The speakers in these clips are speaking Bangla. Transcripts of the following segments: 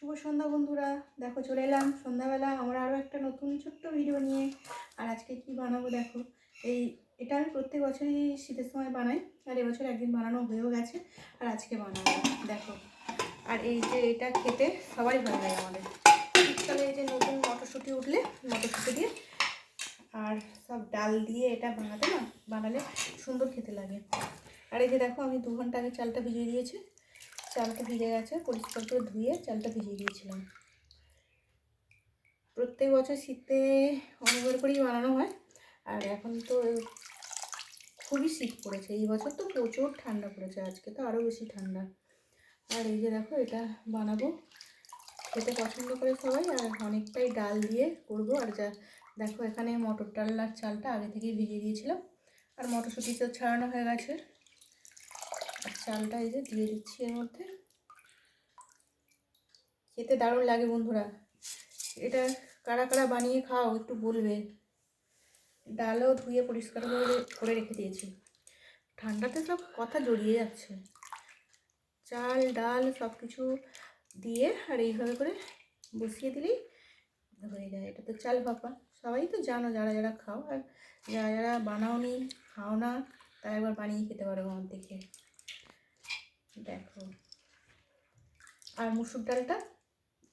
শুভ সন্ধ্যা বন্ধুরা, দেখো চলে এলাম সন্ধ্যাবেলা আমরা আরও একটা নতুন ছোট্ট ভিডিও নিয়ে। আর আজকে কি বানাবো দেখো। এটা আমি প্রত্যেক বছরই শীতের সময় বানাই, আর এবছর একদিন বানানো হয়েও গেছে, আর আজকে বানাবো দেখো। আর এই যে এটা খেতে সবারই ভালো লাগে আমাদের শীতকালে। এই যে নতুন মটরশুঁটি উঠলে মটরশুঁটি দিয়ে আর সব ডাল দিয়ে এটা বানালে সুন্দর খেতে লাগে। আর এই যে দেখো আমি 2 ঘন্টা আগে চালটা ভিজিয়ে দিয়েছি। চালটা ভিজে গেছে, পরিষ্কার করে ধুয়ে চালটা ভিজিয়ে দিয়েছিলাম। প্রত্যেক বছর শীতে অনেকবার করেই বানানো হয়, আর এখন তো খুবই শীত পড়েছে। এই বছর তো প্রচুর ঠান্ডা পড়েছে, আজকে তো আরও বেশি ঠান্ডা। আর এই যে দেখো এটা বানাবো, খেতে পছন্দ করে সবাই, আর অনেকটাই ডাল দিয়ে করবো। আর যা দেখো এখানে মটর ডাল আর চালটা আগে থেকেই ভিজিয়ে দিয়েছিলাম, আর মটরশুঁটি তো ছাড়ানো হয়ে গেছে। আর চালটা এই যে দিয়ে দিচ্ছি এর মধ্যে। খেতে দারুণ লাগে বন্ধুরা। এটা কারা কারা বানিয়ে খাও একটু বলবে। ডালও ধুয়ে পরিষ্কার করে রেখে দিয়েছি। ঠান্ডাতে সব কথা জড়িয়ে যাচ্ছে, চাল ডাল সব কিছু দিয়ে আর এইভাবে করে বসিয়ে দিলেই হয়ে যায়। এটা তো চাল ভাপা, সবাই তো জানো যারা যারা খাও, আর যারা যারা বানাওনি খাও না তারা একবার বানিয়ে খেতে পারো আমার দেখে। দেখো, আর মুসুর ডালটা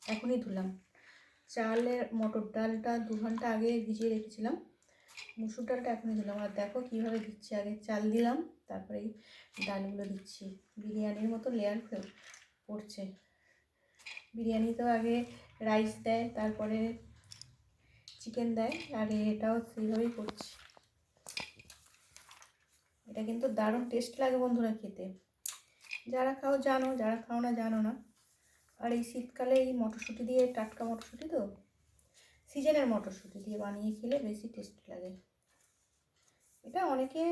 এখনই ধুলাম। চালের মটর ডালটা 2 ঘন্টা আগে ভিজিয়ে রেখেছিলাম, মুসুর ডালটা এখনই দিলাম। আর দেখো কীভাবে দিচ্ছি, আগে চাল দিলাম তারপরে এই ডালগুলো দিচ্ছি। বিরিয়ানির মতো লেয়ার পড়ছে। বিরিয়ানি তো আগে রাইস দেয়, তারপরে চিকেন দেয়, আর এটাও সেইভাবেই করছি। এটা কিন্তু দারুণ টেস্ট লাগে বন্ধুরা খেতে। যারা খাও জানো, যারা খাও না জানো না। আর এই শীতকালে এই মটরশুঁটি দিয়ে, টাটকা মটরশুঁটি তো সিজনের মটরশুঁটি দিয়ে বানিয়ে খেলে বেশি টেস্ট লাগে। এটা অনেকে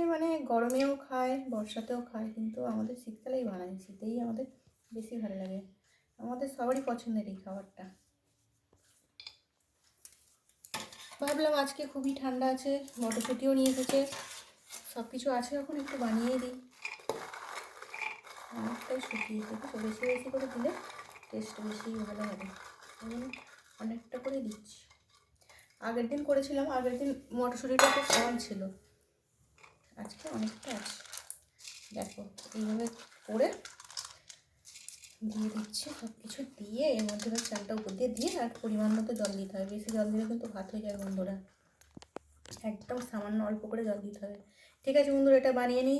গরমেও খায় বর্ষাতেও খায়, কিন্তু আমাদের শীতকালেই বানাই, শীতেই আমাদের বেশি ভালো লাগে। আমাদের সবারই পছন্দের এই খাবারটা। ভাবলাম আজকে খুবই ঠান্ডা আছে, মটরশুঁটিও নিয়ে এসেছে, সব কিছু আছে, এখন একটু বানিয়ে দিই। অনেকটাই শুকিয়ে দেখো, বেশি বেশি করে দিলে টেস্ট বেশি ভালো হবে, এবং অনেকটা করে দিচ্ছি। আগের দিন করেছিলাম, আগের দিন মটরশুঁটিটা খুব কম ছিল, আজকে অনেকটা আছে। দেখো এইভাবে করে দিয়ে দিচ্ছি, সব কিছু দিয়ে এর মধ্যে চালটা উপর দিয়ে আর পরিমাণ মতো জল দিতে হবে। বেশি জল দিলে কিন্তু ভাত হয়ে যায় বন্ধুরা, একদম সামান্য অল্প করে জল দিতে হবে। ঠিক আছে বন্ধুরা, এটা বানিয়ে নিই।